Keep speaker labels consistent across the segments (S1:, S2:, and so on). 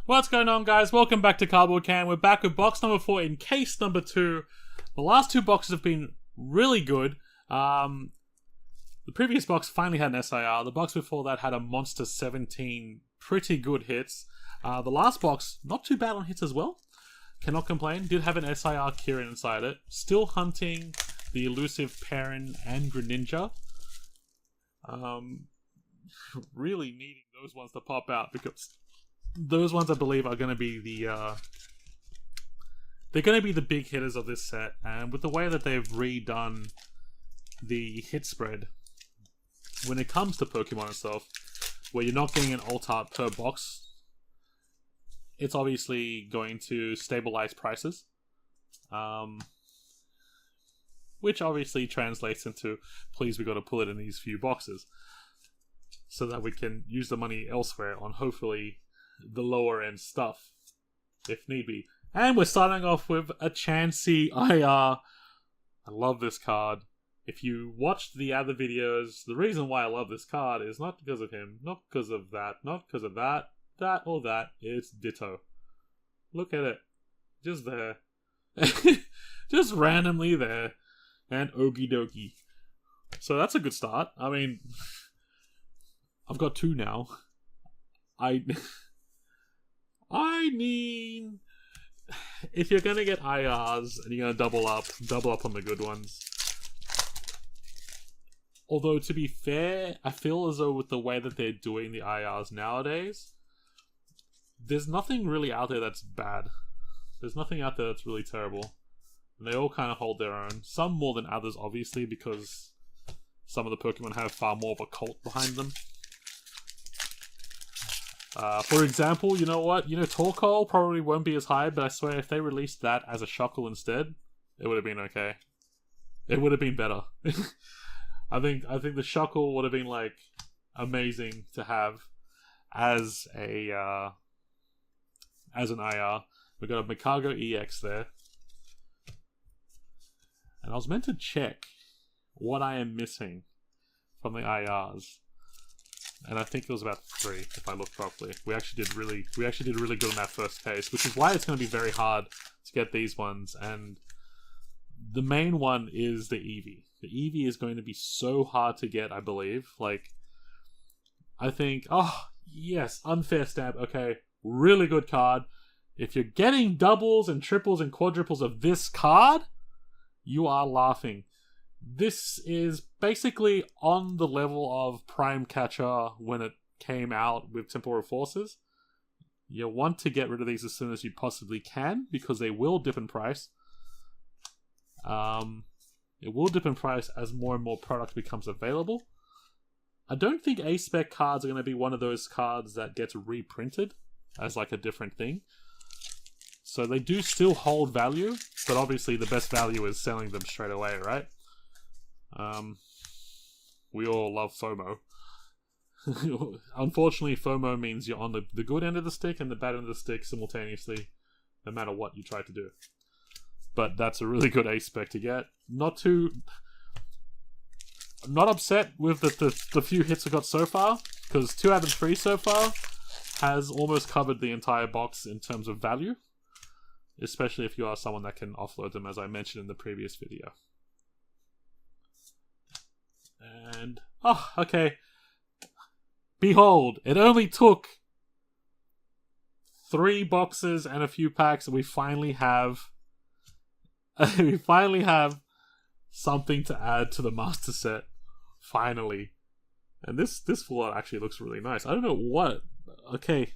S1: What's going on, guys? Welcome back to Cardboard Can. We're back with box number 4 in case number 2. The last two boxes have been really good. The previous box finally had an SIR. The box before that had a monster 17 pretty good hits. The last box, not too bad on hits as well. Cannot complain. Did have an SIR Kieran inside it. Still hunting the elusive Perrin and Greninja. Really needing those ones to pop out because those ones I believe are going to be they're going to be the big hitters of this set. And with the way that they've redone the hit spread when it comes to Pokemon itself, where you're not getting an alt art per box, it's obviously going to stabilize prices. Which obviously translates into, please, we got to pull it in these few boxes so that we can use the money elsewhere on hopefully the lower end stuff, if need be. And we're starting off with a Chansey IR. I love this card. If you watched the other videos, the reason why I love this card is not because of him, not because of that, not because of that or that. It's ditto. Look at it. Just there. Just randomly there. And okie dokie. So that's a good start. I mean, I've got two now. I mean, if you're gonna get IRs and you're gonna double up on the good ones. Although, to be fair, I feel as though with the way that they're doing the IRs nowadays, there's nothing really out there that's bad. There's nothing out there that's really terrible. And they all kind of hold their own. Some more than others, obviously, because some of the Pokemon have far more of a cult behind them. For example, you know what? Torkoal probably won't be as high, but I swear if they released that as a Shuckle instead, it would have been okay. It would have been better. I think the Shuckle would have been, like, amazing to have as an IR. We've got a Mikago EX there. And I was meant to check what I am missing from the IRs. And I think it was about 3, if I look properly. We actually did really good in that first case, which is why it's going to be very hard to get these ones. And the main one is the Eevee. The Eevee is going to be so hard to get, I believe. Like, I think, oh, yes, unfair stamp. Okay, really good card. If you're getting doubles and triples and quadruples of this card, you are laughing. This is basically on the level of Prime Catcher when it came out with Temporal Forces. You want to get rid of these as soon as you possibly can, because they will dip in price. It will dip in price as more and more product becomes available. I don't think A-Spec cards are going to be one of those cards that gets reprinted as like a different thing. So they do still hold value, but obviously the best value is selling them straight away, right? We all love FOMO. Unfortunately, FOMO means you're on the good end of the stick and the bad end of the stick simultaneously, no matter what you try to do. But that's a really good A-Spec to get. I'm not upset with the few hits I got so far, because 2 out of 3 so far has almost covered the entire box in terms of value. Especially if you are someone that can offload them, as I mentioned in the previous video. And, oh, okay. Behold, it only took 3 boxes and a few packs, and we finally have something to add to the master set. Finally. And this full art actually looks really nice. I don't know what. Okay.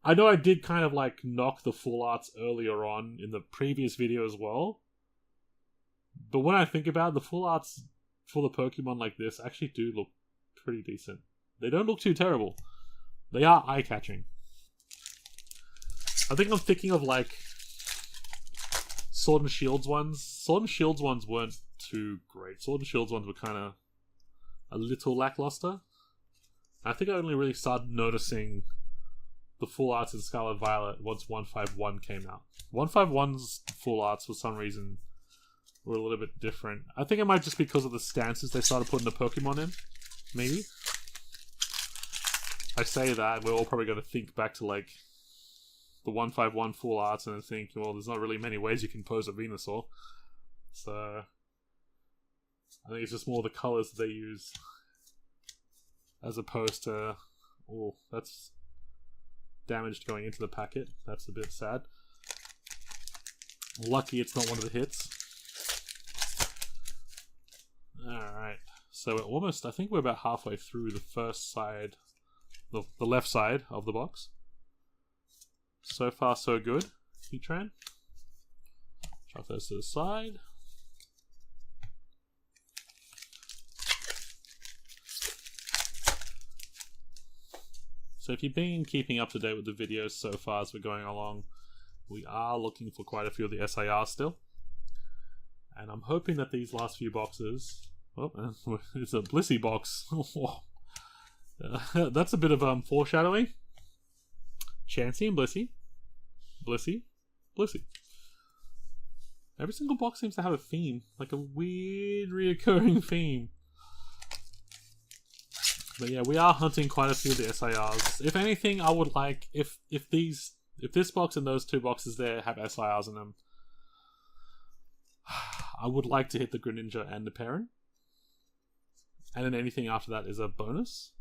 S1: I know I did kind of like knock the full arts earlier on in the previous video as well. But when I think about it, the full arts for the Pokemon like this actually do look pretty decent. They don't look too terrible. They are eye-catching. I think I'm thinking of like Sword and Shield's ones. Sword and Shield's ones weren't too great. Sword and Shield's ones were kind of a little lackluster. I think I only really started noticing the full arts in Scarlet Violet once 151 came out. 151's full arts for some reason were a little bit different. I think it might just be because of the stances they started putting the Pokemon in. Maybe. I say that, we're all probably going to think back to like the 151 full arts and then think, well, there's not really many ways you can pose a Venusaur. So I think it's just more the colors they use as opposed to... Oh, that's damaged going into the packet. That's a bit sad. Lucky it's not one of the hits. Alright, so we're almost... I think we're about halfway through the first side, the left side of the box. So far, so good. Heatran. Chuck those to the side. So if you've been keeping up to date with the videos so far as we're going along, we are looking for quite a few of the SARs still. And I'm hoping that these last few boxes... Oh, it's a Blissey box. That's a bit of foreshadowing. Chansey and Blissey. Blissey. Blissey. Every single box seems to have a theme. Like a weird reoccurring theme. But yeah, we are hunting quite a few of the SIRs. If anything, I would like... If this box and those two boxes there have SIRs in them, I would like to hit the Greninja and the Perrin. And then anything after that is a bonus.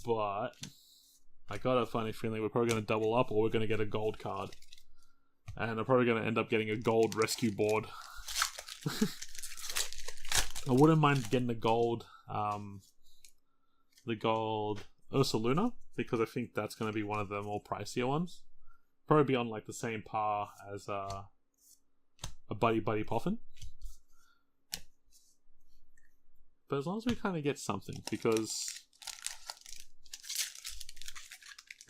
S1: But I got a funny feeling we're probably going to double up or we're going to get a gold card. And I'm probably going to end up getting a gold rescue board. I wouldn't mind getting the gold Ursaluna, because I think that's going to be one of the more pricier ones. Probably be on like the same par as a Buddy Poffin. But as long as we kind of get something, because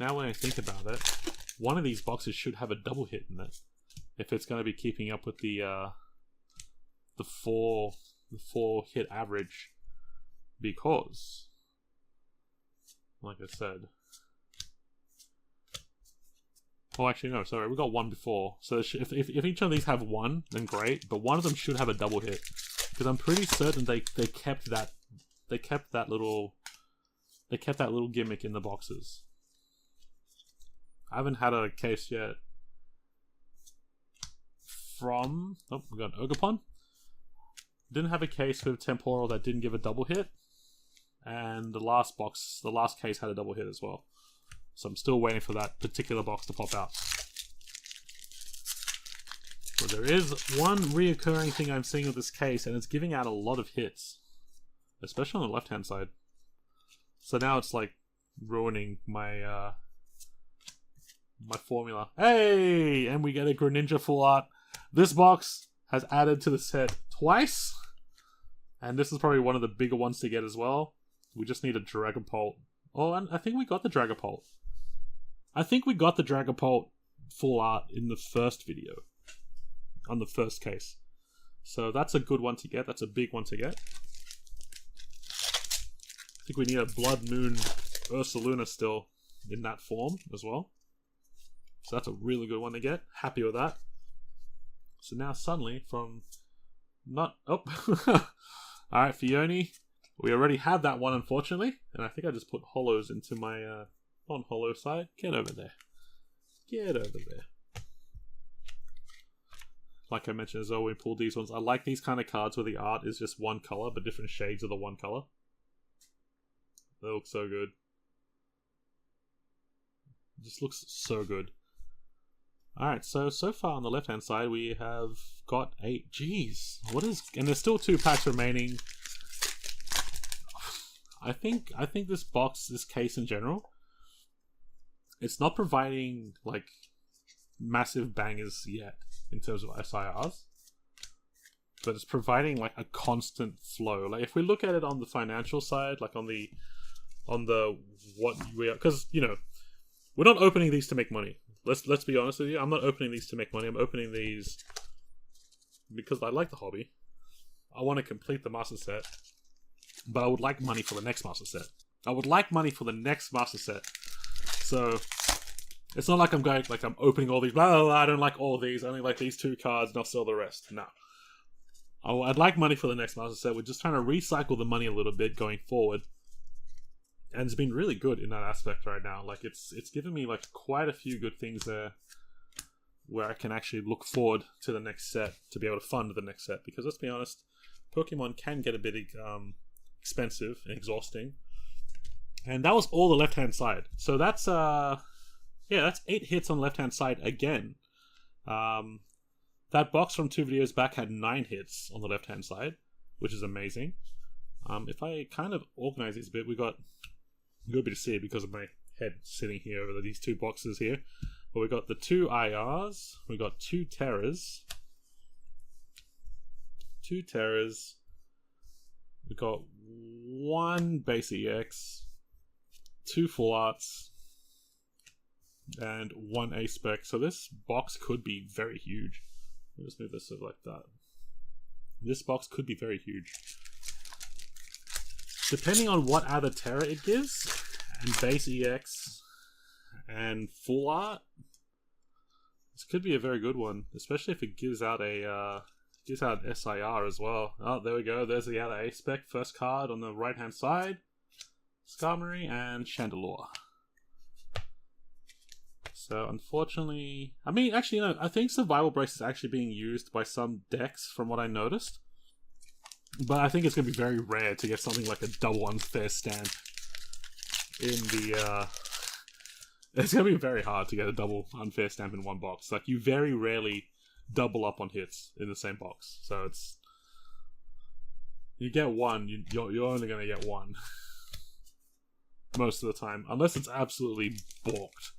S1: now when I think about it, one of these boxes should have a double hit in it, if it's going to be keeping up with the four hit average, because, like I said, oh actually no, sorry, we got one before, so if each of these have one, then great, but one of them should have a double hit, because I'm pretty certain they kept that little gimmick in the boxes. I haven't had a case yet from... Oh, we got an Ogerpon. Didn't have a case with Temporal that didn't give a double hit. And the last case had a double hit as well. So I'm still waiting for that particular box to pop out. So there is one reoccurring thing I'm seeing with this case, and it's giving out a lot of hits. Especially on the left-hand side. So now it's like ruining my my formula. Hey! And we get a Greninja full art. This box has added to the set twice. And this is probably one of the bigger ones to get as well. We just need a Dragapult. Oh, and I think we got the Dragapult. I think we got the Dragapult full art in the first video. On the first case. So that's a good one to get. That's a big one to get. I think we need a Blood Moon Ursaluna still in that form as well. So that's a really good one to get. Happy with that. So now suddenly from... Not... Oh. Alright, Fione. We already had that one, unfortunately. And I think I just put hollows into my non-hollow side. Get over there. Get over there. Like I mentioned as well, we pulled these ones. I like these kind of cards where the art is just one color, but different shades of the one color. They look so good. It just looks so good. Alright, so far on the left hand side we have got 8. Jeez, what is... And there's still 2 packs remaining. I think this box, this case in general, it's not providing like massive bangers yet in terms of SIRs, but it's providing like a constant flow. Like if we look at it on the financial side, like on the what we are, because you know we're not opening these to make money. Let's be honest with you. I'm not opening these to make money. I'm opening these because I like the hobby. I want to complete the master set, but I would like money for the next master set. I would like money for the next master set. So it's not like I'm going like I'm opening all these. Blah, blah, blah, I don't like all of these. I only like these 2 cards, and I'll sell the rest. No, I'd like money for the next master set. We're just trying to recycle the money a little bit going forward. and it's been really good in that aspect right now. Like it's given me like quite a few good things there, where I can actually look forward to the next set to be able to fund the next set. Because let's be honest, Pokemon can get a bit expensive and exhausting. And that was all the left hand side. So that's that's 8 hits on the left hand side again. That box from 2 videos back had 9 hits on the left hand side, which is amazing. If I kind of organize this a bit, you'll be able to see it because of my head sitting here over these 2 boxes here. But we got the 2 IRs, we got 2 Terras, we got 1 base EX, 2 full arts, and 1 A spec. So this box could be very huge. Let me just move this like that. This box could be very huge. Depending on what other Terra it gives, and base EX, and full art, this could be a very good one, especially if it gives out a SIR as well. Oh, there we go. There's the other A spec first card on the right hand side. Skarmory and Chandelure. So unfortunately, I mean, actually, no, I think Survival Brace is actually being used by some decks from what I noticed. But I think it's going to be very rare to get something like a double unfair stand in the, it's going to be very hard to get a double unfair stamp in one box. Like, you very rarely double up on hits in the same box. So it's, you get one, you're only going to get one. Most of the time. Unless it's absolutely balked.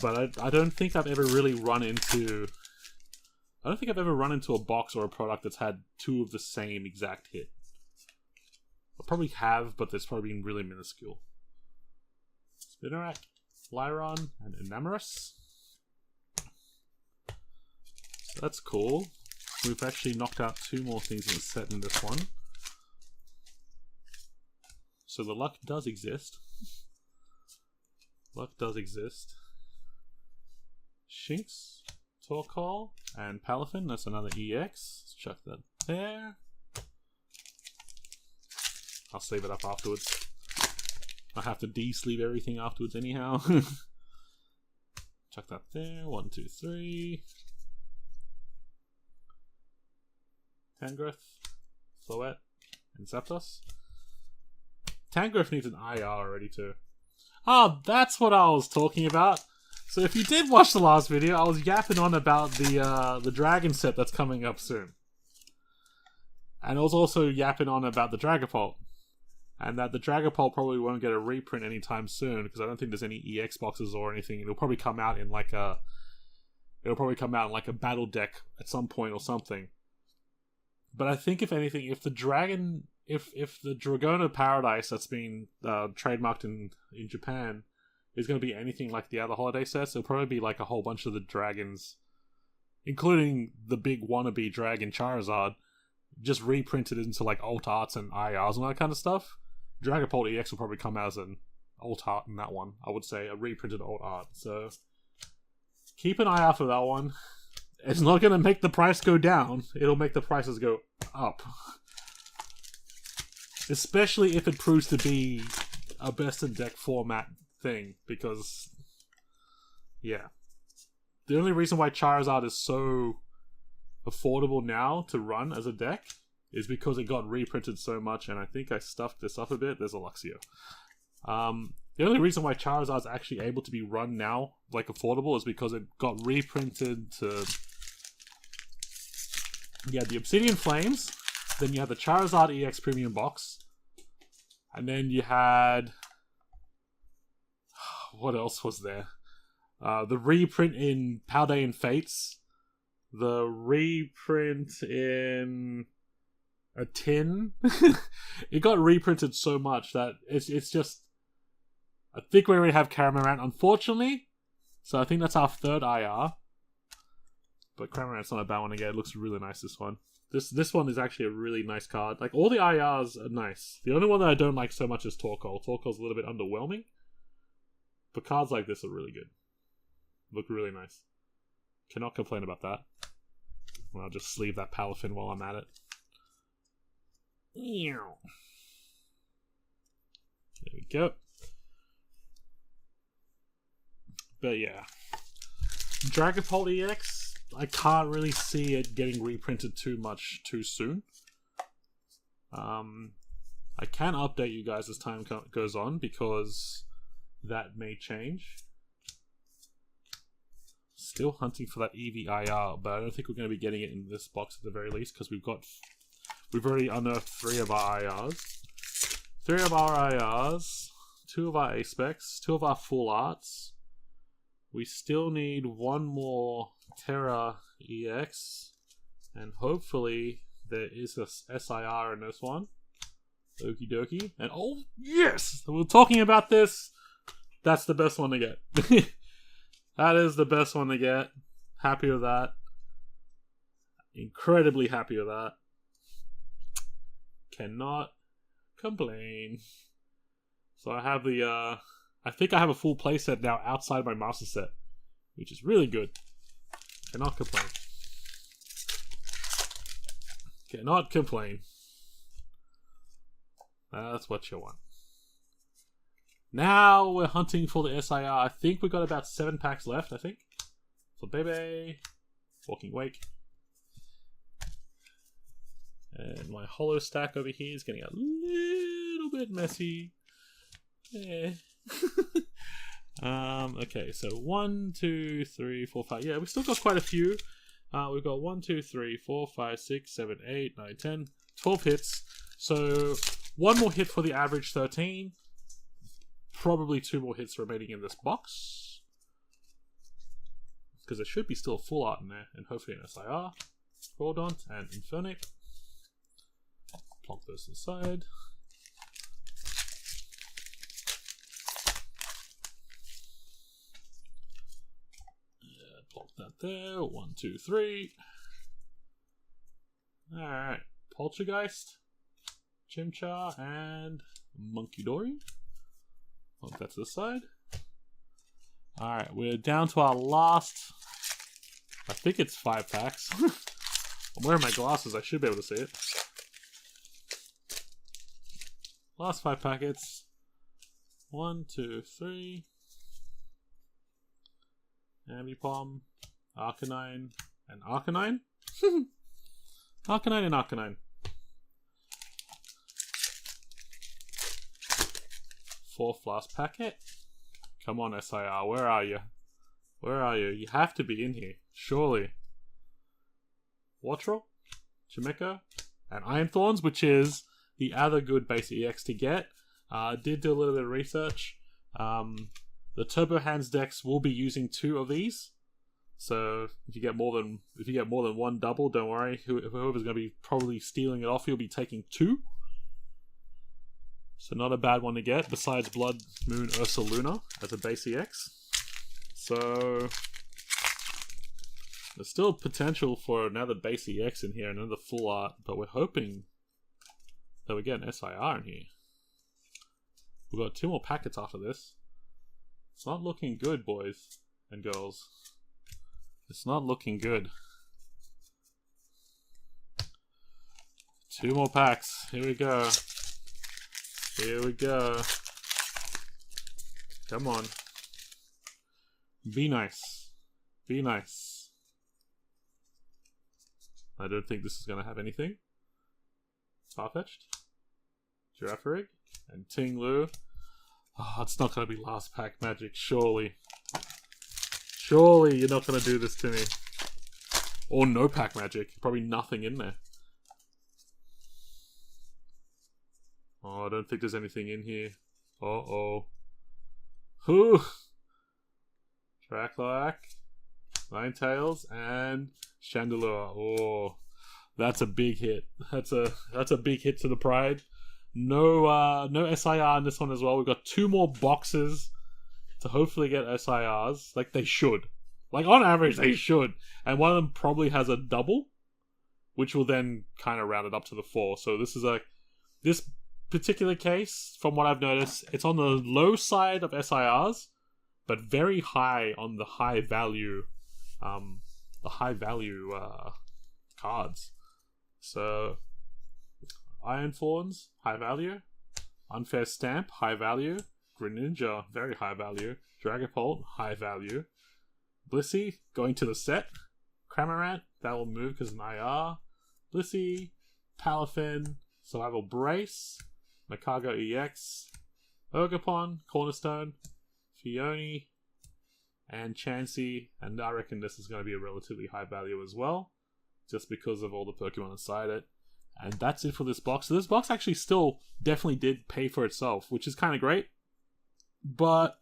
S1: But I don't think I've ever really run into... I don't think I've ever run into a box or a product that's had 2 of the same exact hit. I probably have, but it's probably been really minuscule. Spinarak, Lyron, and Enamorus. So that's cool. We've actually knocked out 2 more things in the set in this one. So the luck does exist. Luck does exist. Shinx, Torkoal, and Palafin. That's another EX. Let's chuck that there. I'll sleeve it up afterwards. I have to de-sleeve everything afterwards anyhow. Chuck that there. 1, 2, 3. Tangrowth, Floette, and Zapdos. Tangrowth needs an IR already too. Oh, that's what I was talking about. So if you did watch the last video, I was yapping on about the dragon set that's coming up soon. And I was also yapping on about the Dragapult. And that the Dragapult probably won't get a reprint anytime soon, because I don't think there's any EX boxes or anything. It'll probably come out in like a battle deck at some point or something. But I think if anything, if the Dragono Paradise that's been trademarked in Japan is going to be anything like the other holiday sets, it'll probably be like a whole bunch of the dragons, including the big wannabe dragon Charizard, just reprinted into like alt arts and IRs and all that kind of stuff. Dragapult EX will probably come out as an alt art in that one. I would say a reprinted alt art. So keep an eye out for that one. It's not going to make the price go down. It'll make the prices go up. Especially if it proves to be a best in deck format thing, because yeah, the only reason why Charizard is so affordable now to run as a deck is because it got reprinted so much, and I think I stuffed this up a bit. There's a Luxio. The only reason why Charizard's actually able to be run now like affordable is because it got reprinted to, you had the Obsidian Flames, then you had the Charizard EX Premium Box, and then you had, what else was there? The reprint in Paldean Fates, the reprint in a tin. It got reprinted so much that it's just, I think we already have Caramarant, unfortunately. So I think that's our 3rd IR. But Cramarant's not a bad one again. It looks really nice, this one. This one is actually a really nice card. Like, all the IRs are nice. The only one that I don't like so much is Torkoal. Torkoal's a little bit underwhelming. But cards like this are really good. Look really nice. Cannot complain about that. And I'll just sleeve that Palafin while I'm at it. There we go. But yeah. Dragapult EX, I can't really see it getting reprinted too much too soon. I can update you guys as time goes on because that may change. Still hunting for that EVIR, but I don't think we're going to be getting it in this box at the very least because we've already unearthed 3 of our IRs. 3 of our IRs, 2 of our A-Specs, 2 of our full arts. We still need 1 more Terra EX, and hopefully there is a SIR in this one. Okie dokie. And oh yes! We're talking about this. That's the best one to get. That is the best one to get. Happy with that. Incredibly happy with that. Cannot complain. So I have the I think I have a full playset now outside my master set, which is really good. Cannot complain. Cannot complain. That's what you want. Now we're hunting for the SIR. I think we've got about 7 packs left, I think. So baby. Walking Wake. And my holo stack over here is getting a little bit messy. Yeah. Okay, so 1, 2, 3, 4, 5. Yeah, we still got quite a few. We've got 1, 2, 3, 4, 5, 6, 7, 8, 9, 10, 12 hits. So 1 more hit for the average 13. Probably 2 more hits remaining in this box. Because there should be still a full art in there. And hopefully an SIR. Crawdont and Infernic. Plonk those to the side. Plonk that there. 1, 2, 3. Alright. Poltergeist. Chimchar and Monkey Dory. Plonk that to the side. Alright, we're down to our last, I think it's 5 packs. I'm wearing my glasses, I should be able to see it. Last 5 packets. 1, 2, 3. Ambipom, Arcanine, and Arcanine? Arcanine and Arcanine. 4th last packet. Come on, SIR, where are you? Where are you? You have to be in here, surely. Wattrel, Chimecho, and Iron Thorns, which is the other good base EX to get. Did do a little bit of research. The Turbo Hands decks will be using 2 of these. So if you get more than 1 double, don't worry. Whoever's going to be probably stealing it off, you'll be taking 2. So not a bad one to get, besides Blood Moon Ursaluna as a base EX. So there's still potential for another base EX in here, another full art, but we're hoping that we get an SIR in here. We've got 2 more packets after this. It's not looking good, boys and girls. It's not looking good. 2 more packs. Here we go. Here we go. Come on. Be nice. Be nice. I don't think this is going to have anything. Farfetch'd. Girafarig. And Ting Lu. Oh, it's not going to be last pack magic, surely. Surely you're not going to do this to me. Or no pack magic. Probably nothing in there. Oh, I don't think there's anything in here. Uh-oh. Whew. Dracloak, Ninetales, and Chandelure. Oh, that's a big hit. That's a big hit to the pride. No SIR in this one as well. We've got 2 more boxes to hopefully get SIRs. Like they should. Like on average they should. And one of them probably has a double, which will then kind of round it up to the 4. So this is this particular case, from what I've noticed, it's on the low side of SIRs, but very high on the high value cards. So Iron Thorns, high value. Unfair Stamp, high value. Greninja, very high value. Dragapult, high value. Blissey, going to the set. Cramorant, that will move because an IR. Blissey, Palafin, Survival Brace. Makago EX. Ogerpon, Cornerstone. Fione, and Chansey. And I reckon this is going to be a relatively high value as well, just because of all the Pokemon inside it. And that's it for this box. So this box actually still definitely did pay for itself, which is kind of great. But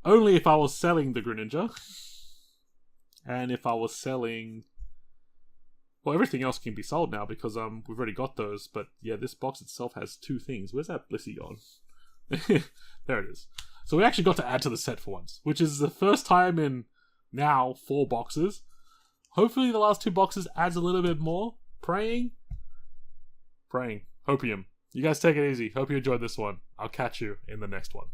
S1: only if I was selling the Greninja. And if I was selling... Well, everything else can be sold now because we've already got those. But yeah, this box itself has 2 things. Where's that Blissey gone? There it is. So we actually got to add to the set for once, which is the first time in now 4 boxes. Hopefully the last 2 boxes adds a little bit more. Praying. Hopium. You guys take it easy. Hope you enjoyed this one. I'll catch you in the next one.